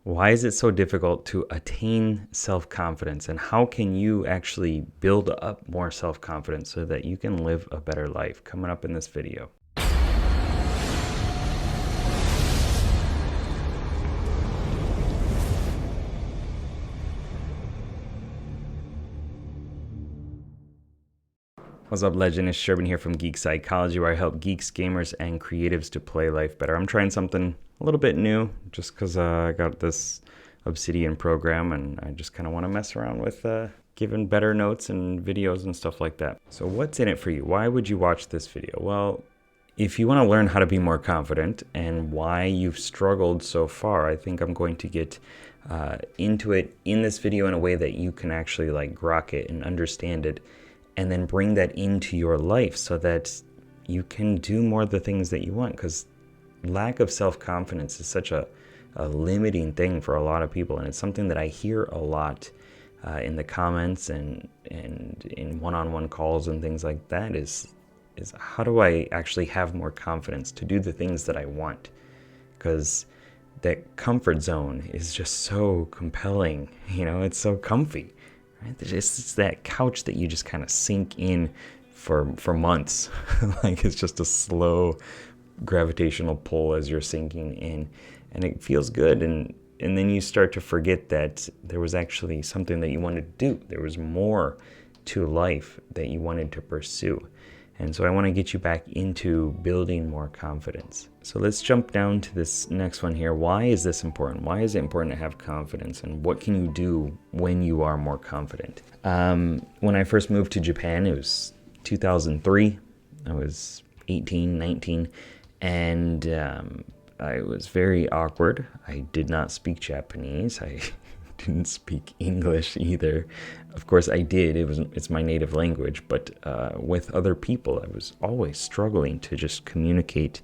Why is it so difficult to attain self-confidence, and how can you actually build up more self-confidence so that you can live a better life? Coming up in this video. What's up, legend? It's Sherman here from Geek Psychology, where I help geeks, gamers, and creatives to play life better. I'm trying something a little bit new just because I got this Obsidian program and I just kind of want to mess around with giving better notes and videos and stuff like that. So what's in it for you? Why would you watch this video? Well, if you want to learn how to be more confident and why you've struggled so far, I think I'm going to get into it in this video in a way that you can actually like grok it and understand it, and then bring that into your life so that you can do more of the things that you want. Because lack of self-confidence is such a limiting thing for a lot of people, and it's something that I hear a lot in the comments and in one-on-one calls and things like that is how do I actually have more confidence to do the things that I want? Because that comfort zone is just so compelling, it's so comfy. Right? It's that couch that you just kind of sink in for months. Like it's just a slow gravitational pull as you're sinking in, and it feels good. And then you start to forget that there was actually something that you wanted to do. There was more to life that you wanted to pursue. And so I want to get you back into building more confidence. So let's jump down to this next one here. Why is this important? Why is it important to have confidence? And what can you do when you are more confident? When I first moved to Japan, it was 2003. I was 18, 19, and I was very awkward. I did not speak Japanese. I didn't speak English either. Of course I did, it's my native language, but with other people I was always struggling to just communicate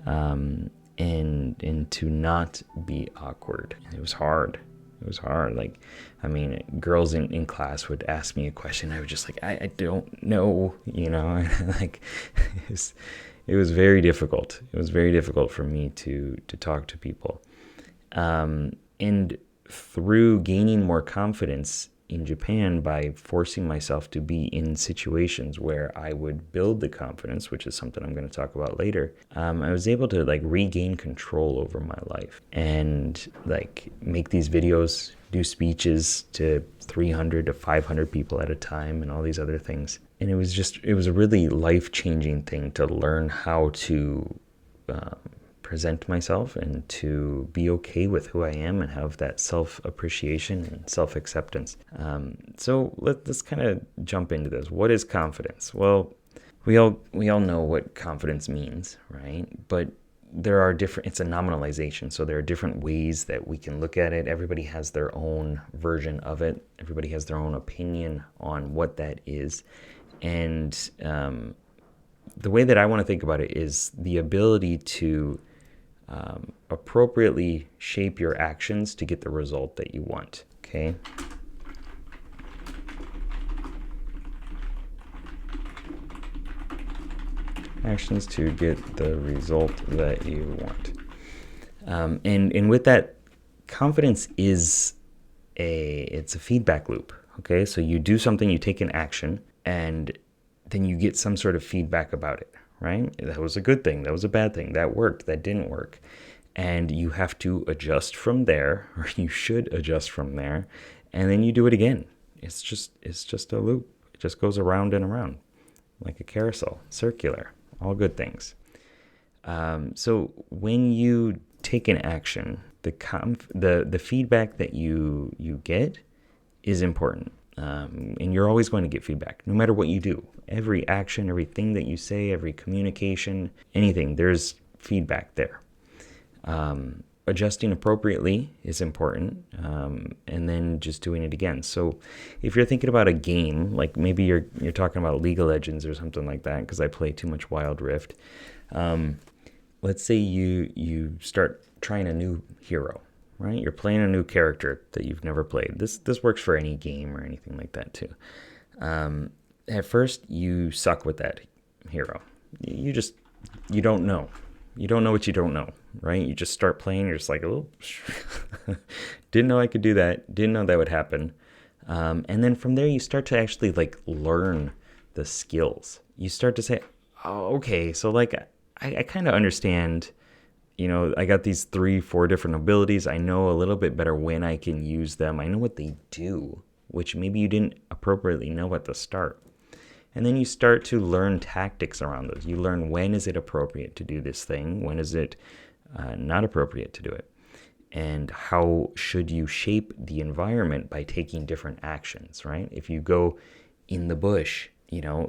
and to not be awkward. It was hard. Like, girls in class would ask me a question, I was just like, I don't know, like it was very difficult. It was very difficult for me to talk to people. And through gaining more confidence in Japan by forcing myself to be in situations where I would build the confidence, which is something I'm going to talk about later, I was able to like regain control over my life and like make these videos, do speeches to 300 to 500 people at a time and all these other things. And it was a really life-changing thing to learn how to present myself and to be okay with who I am and have that self-appreciation and self-acceptance. So let's kind of jump into this. What is confidence? Well, we all know what confidence means, right? But there are it's a nominalization, so there are different ways that we can look at it. Everybody has their own version of it. Everybody has their own opinion on what that is. And the way that I want to think about it is the ability to appropriately shape your actions to get the result that you want, okay? Actions to get the result that you want. And with that, confidence is it's a feedback loop, okay? So you do something, you take an action, and then you get some sort of feedback about it. Right? That was a good thing. That was a bad thing. That worked. That didn't work. And you have to adjust from there, or you should adjust from there, and then you do it again. It's just a loop. It just goes around and around like a carousel, circular, all good things. So when you take an action, the feedback that you get is important. And you're always going to get feedback, no matter what you do. Every action, everything that you say, every communication, anything, there's feedback there. Adjusting appropriately is important, and then just doing it again. So if you're thinking about a game, like maybe you're talking about League of Legends or something like that, because I play too much Wild Rift. Let's say you start trying a new hero. Right? You're playing a new character that you've never played. This works for any game or anything like that too. At first, you suck with that hero. You don't know. You don't know what you don't know, right? You just start playing. You're just like, oh, didn't know I could do that. Didn't know that would happen. And then from there, you start to actually like learn the skills. You start to say, oh, okay, so like I kind of understand, I got these 3, 4 different abilities. I know a little bit better when I can use them. I know what they do, which maybe you didn't appropriately know at the start. And then you start to learn tactics around those. You learn when is it appropriate to do this thing, when is it not appropriate to do it, and how should you shape the environment by taking different actions, right? If you go in the bush,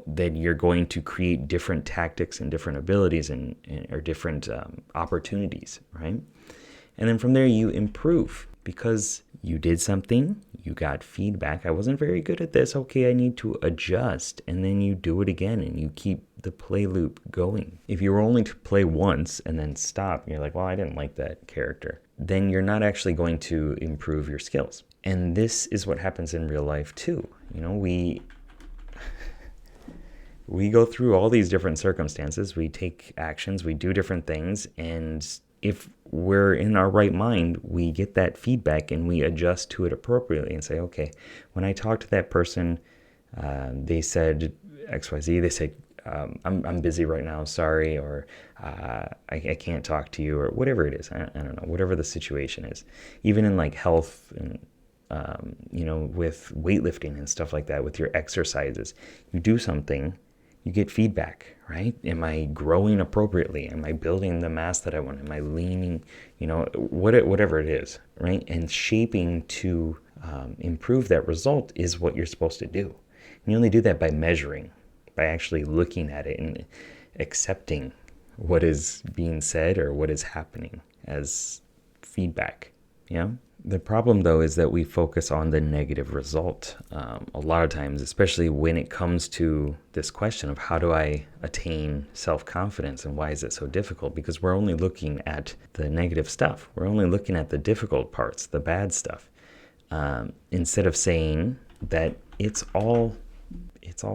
then you're going to create different tactics and different abilities or different opportunities, right? And then from there you improve because you did something, you got feedback. I wasn't very good at this. Okay, I need to adjust. And then you do it again and you keep the play loop going. If you were only to play once and then stop, and you're like, well, I didn't like that character, then you're not actually going to improve your skills. And this is what happens in real life too. We go through all these different circumstances, we take actions, we do different things, and if we're in our right mind, we get that feedback and we adjust to it appropriately and say, okay, when I talked to that person, they said XYZ, they said, I'm busy right now, sorry, or I can't talk to you, or whatever it is. I don't know, whatever the situation is. Even in like health and with weightlifting and stuff like that, with your exercises, you do something, you get feedback, right? Am I growing appropriately? Am I building the mass that I want? Am I leaning, whatever it is, right? And shaping to improve that result is what you're supposed to do. And you only do that by measuring, by actually looking at it and accepting what is being said or what is happening as feedback, yeah? The problem, though, is that we focus on the negative result a lot of times, especially when it comes to this question of how do I attain self-confidence and why is it so difficult? Because we're only looking at the negative stuff. We're only looking at the difficult parts, the bad stuff, instead of saying that it's all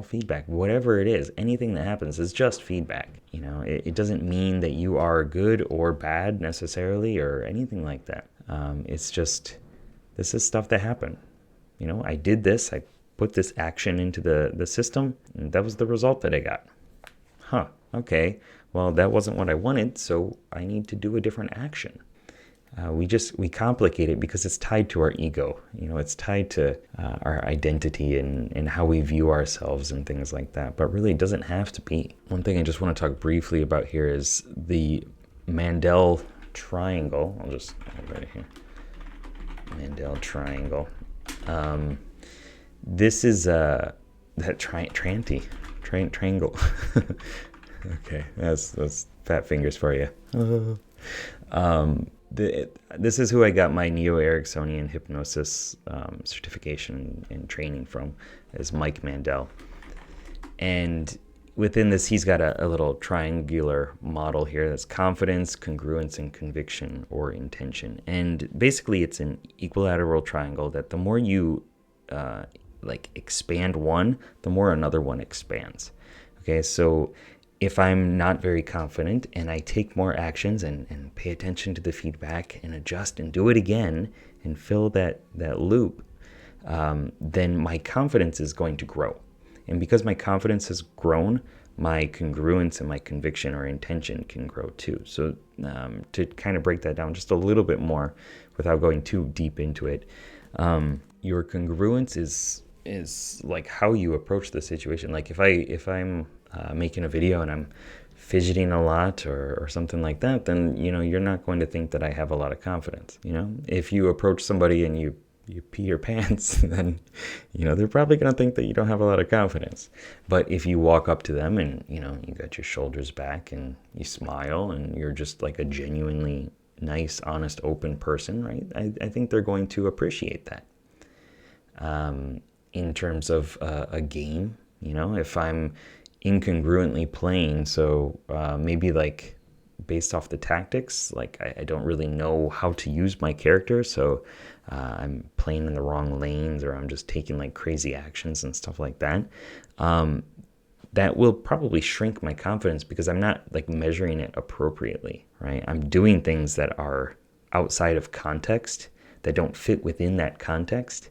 feedback. Whatever it is, anything that happens is just feedback. It doesn't mean that you are good or bad necessarily or anything like that. It's just, this is stuff that happened. I did this, I put this action into the system, and that was the result that I got. Okay, well, that wasn't what I wanted, so I need to do a different action. We complicate it because it's tied to our ego. It's tied to our identity and how we view ourselves and things like that. But really, it doesn't have to be. One thing I just want to talk briefly about here is the Mandel triangle. I'll just right here. Mandel triangle. This is that triangle. Okay, that's fat fingers for you. This is who I got my Neo-Ericksonian hypnosis certification and training from, is Mike Mandel. And within this, he's got a little triangular model here that's confidence, congruence, and conviction or intention. And basically, it's an equilateral triangle that the more you expand one, the more another one expands. Okay, so if I'm not very confident and I take more actions and pay attention to the feedback and adjust and do it again and fill that loop, then my confidence is going to grow. And because my confidence has grown, my congruence and my conviction or intention can grow too. So to kind of break that down just a little bit more without going too deep into it, your congruence is like how you approach the situation. Like if I'm making a video and I'm fidgeting a lot or something like that, then you're not going to think that I have a lot of confidence. If you approach somebody and you pee your pants, then they're probably going to think that you don't have a lot of confidence. But if you walk up to them and you got your shoulders back and you smile and you're just like a genuinely nice, honest, open person, right? I think they're going to appreciate that. In terms of a game, if I'm incongruently playing, so maybe like based off the tactics, like I don't really know how to use my character, so I'm playing in the wrong lanes, or I'm just taking like crazy actions and stuff like that. that will probably shrink my confidence because I'm not like measuring it appropriately, right? I'm doing things that are outside of context, that don't fit within that context.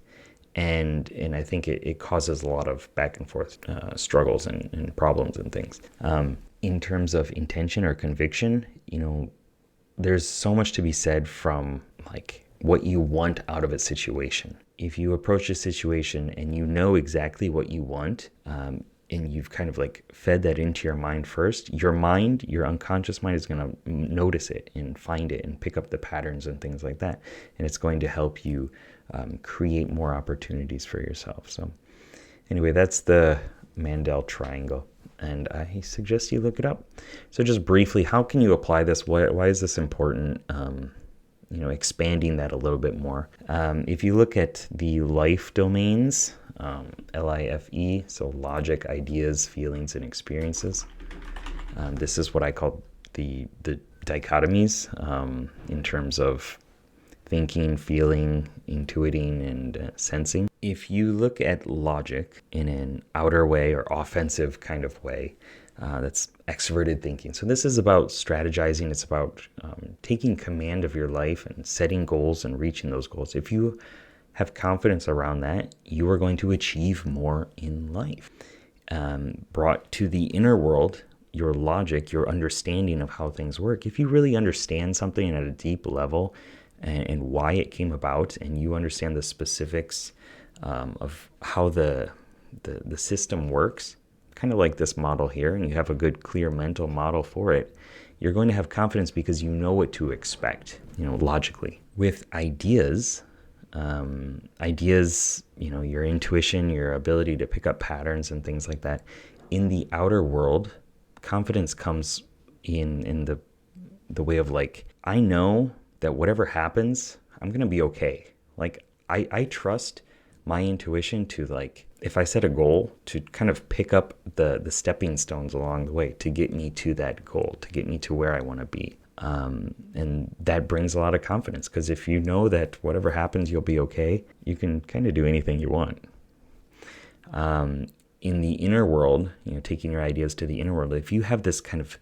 And I think it causes a lot of back and forth struggles and problems and things. In terms of intention or conviction, there's so much to be said from like what you want out of a situation. If you approach a situation and you know exactly what you want, and you've kind of like fed that into your mind first, your unconscious mind is going to notice it and find it and pick up the patterns and things like that. And it's going to help you create more opportunities for yourself. So anyway, that's the Mandel triangle. And I suggest you look it up. So just briefly, how can you apply this? Why is this important? Expanding that a little bit more. If you look at the life domains, LIFE, so logic, ideas, feelings, and experiences. This is what I call the dichotomies in terms of thinking, feeling, intuiting, and sensing. If you look at logic in an outer way or offensive kind of way, that's extroverted thinking. So this is about strategizing. It's about taking command of your life and setting goals and reaching those goals. If you have confidence around that, you are going to achieve more in life. Brought to the inner world, your logic, your understanding of how things work. If you really understand something at a deep level and why it came about, and you understand the specifics of how the system works, kind of like this model here, and you have a good, clear mental model for it, you're going to have confidence because you know what to expect, logically. With ideas, your intuition, your ability to pick up patterns and things like that, in the outer world, confidence comes in the way of like, I know that whatever happens, I'm going to be okay. Like, I trust my intuition to, like, if I set a goal, to kind of pick up the stepping stones along the way to get me to that goal, to get me to where I want to be. And that brings a lot of confidence, because if you know that whatever happens, you'll be okay, you can kind of do anything you want. In the inner world, taking your ideas to the inner world, if you have this kind of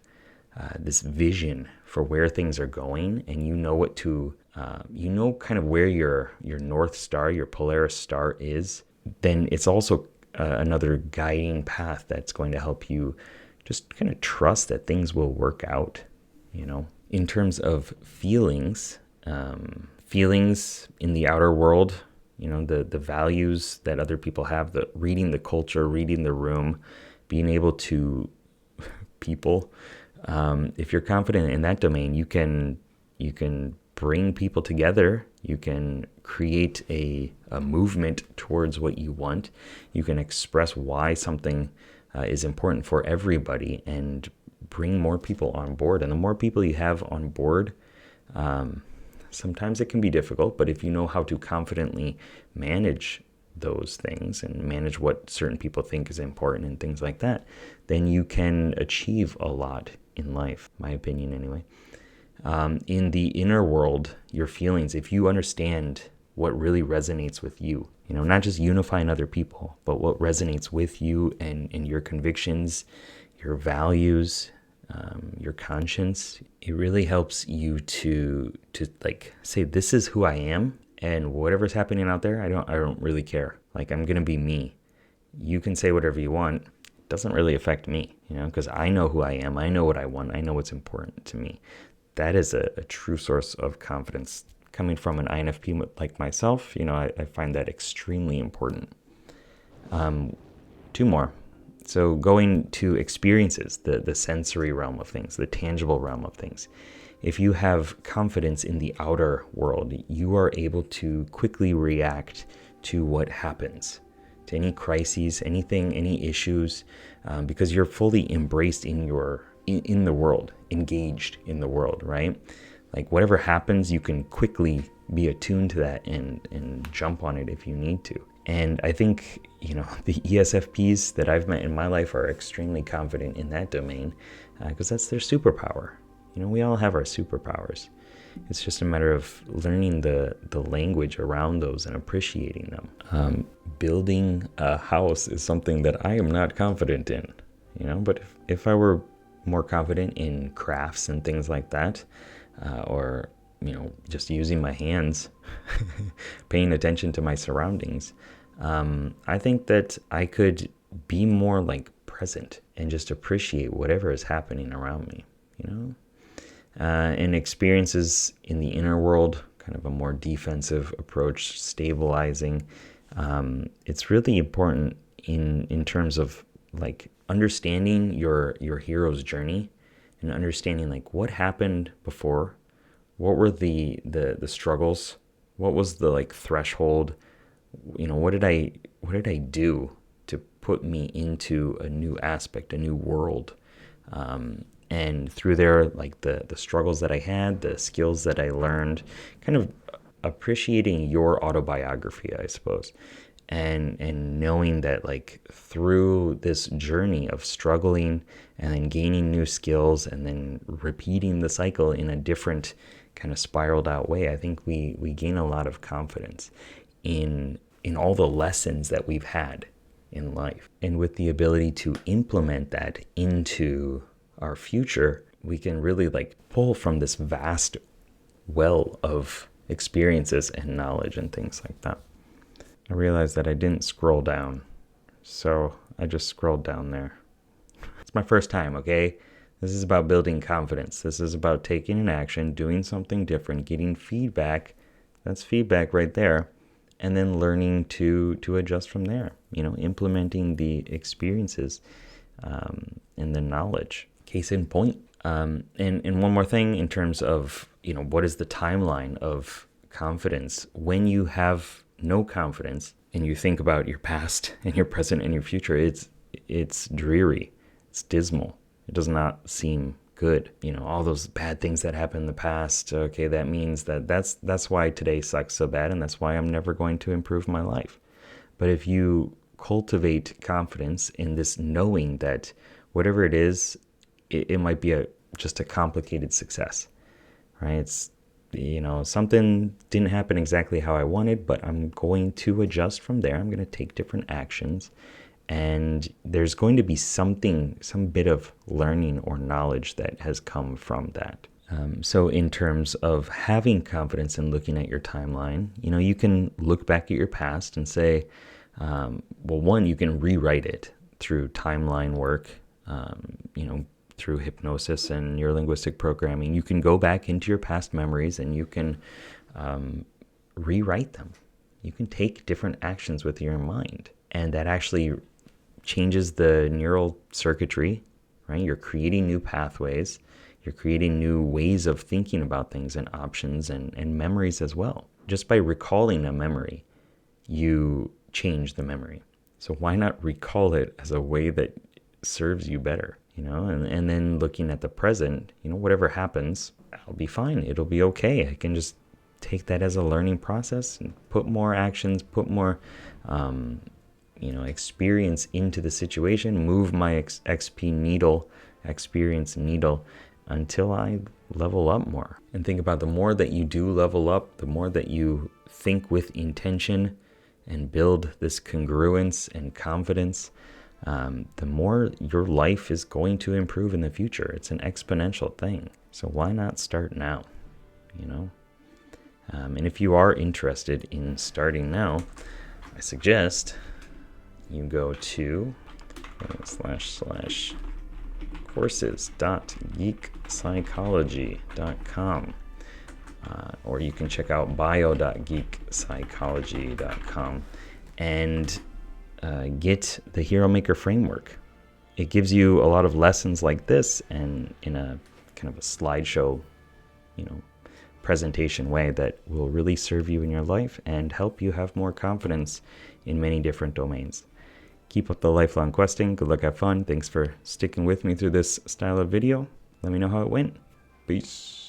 this vision for where things are going, and you know what to, kind of where your North Star, your Polaris star is, then it's also another guiding path that's going to help you just kind of trust that things will work out, In terms of feelings, feelings in the outer world, the values that other people have, the reading the culture, reading the room, being able to people. If you're confident in that domain, you can bring people together. You can create a movement towards what you want. You can express why something is important for everybody and bring more people on board. And the more people you have on board, sometimes it can be difficult, but if you know how to confidently manage those things and manage what certain people think is important and things like that, then you can achieve a lot in life, my opinion anyway. In the inner world, your feelings, if you understand what really resonates with you, not just unifying other people, but what resonates with you and your convictions, your values, your conscience, it really helps you to like say, this is who I am, and whatever's happening out there, I don't really care. Like, I'm gonna be me. You can say whatever you want. It doesn't really affect me, because I know who I am. I know what I want. I know what's important to me. That is a true source of confidence. Coming from an INFP like myself, I find that extremely important. Two more. So going to experiences, the sensory realm of things, the tangible realm of things. If you have confidence in the outer world, you are able to quickly react to what happens, to any crises, anything, any issues, because you're fully embraced in the world, engaged in the world, right? Like, whatever happens, you can quickly be attuned to that and jump on it if you need to. And I think, the ESFPs that I've met in my life are extremely confident in that domain, because that's their superpower. We all have our superpowers. It's just a matter of learning the language around those and appreciating them. Building a house is something that I am not confident in. But if I were more confident in crafts and things like that, or just using my hands, paying attention to my surroundings, I think that I could be more like present and just appreciate whatever is happening around me, and experiences in the inner world, kind of a more defensive approach, stabilizing. It's really important in terms of like understanding your hero's journey and understanding like what happened before, what were the struggles, what was the like threshold, what did I do to put me into a new aspect, a new world, and through there, like the struggles that I had, the skills that I learned, kind of appreciating your autobiography, I suppose, and knowing that like through this journey of struggling and then gaining new skills and then repeating the cycle in a different kind of spiraled out way, I think we gain a lot of confidence in all the lessons that we've had in life. And with the ability to implement that into our future, we can really like pull from this vast well of experiences and knowledge and things like that. I realized that I didn't scroll down, so I just scrolled down there. It's my first time, okay? This is about building confidence. This is about taking an action, doing something different, getting feedback. That's feedback right there. And then learning to adjust from there, implementing the experiences and the knowledge. Case in point. And one more thing in terms of, what is the timeline of confidence? When you have no confidence and you think about your past and your present and your future, it's dreary, it's dismal. It does not seem good. All those bad things that happened in the past, okay, that means that's why today sucks so bad, and that's why I'm never going to improve my life. But if you cultivate confidence in this knowing that whatever it is, it might be just a complicated success, right? It's, something didn't happen exactly how I wanted, but I'm going to adjust from there. I'm going to take different actions. And there's going to be some bit of learning or knowledge that has come from that. So in terms of having confidence and looking at your timeline, you can look back at your past and say, one, you can rewrite it through timeline work, through hypnosis and neurolinguistic programming. You can go back into your past memories and you can rewrite them. You can take different actions with your mind, and that actually changes the neural circuitry, right? You're creating new pathways. You're creating new ways of thinking about things and options and memories as well. Just by recalling a memory, you change the memory. So why not recall it as a way that serves you better, and then looking at the present, whatever happens, I'll be fine. It'll be okay. I can just take that as a learning process and put more actions, put more experience into the situation, move my XP needle, experience needle, until I level up more. And think about the more that you do level up, the more that you think with intention and build this congruence and confidence, the more your life is going to improve in the future. It's an exponential thing. So why not start now? And if you are interested in starting now, I suggest you go to courses.geekpsychology.com, or you can check out bio.geekpsychology.com and get the Hero Maker framework. It gives you a lot of lessons like this, and in a kind of a slideshow, presentation way that will really serve you in your life and help you have more confidence in many different domains. Keep up the lifelong questing. Good luck, have fun. Thanks for sticking with me through this style of video. Let me know how it went. Peace.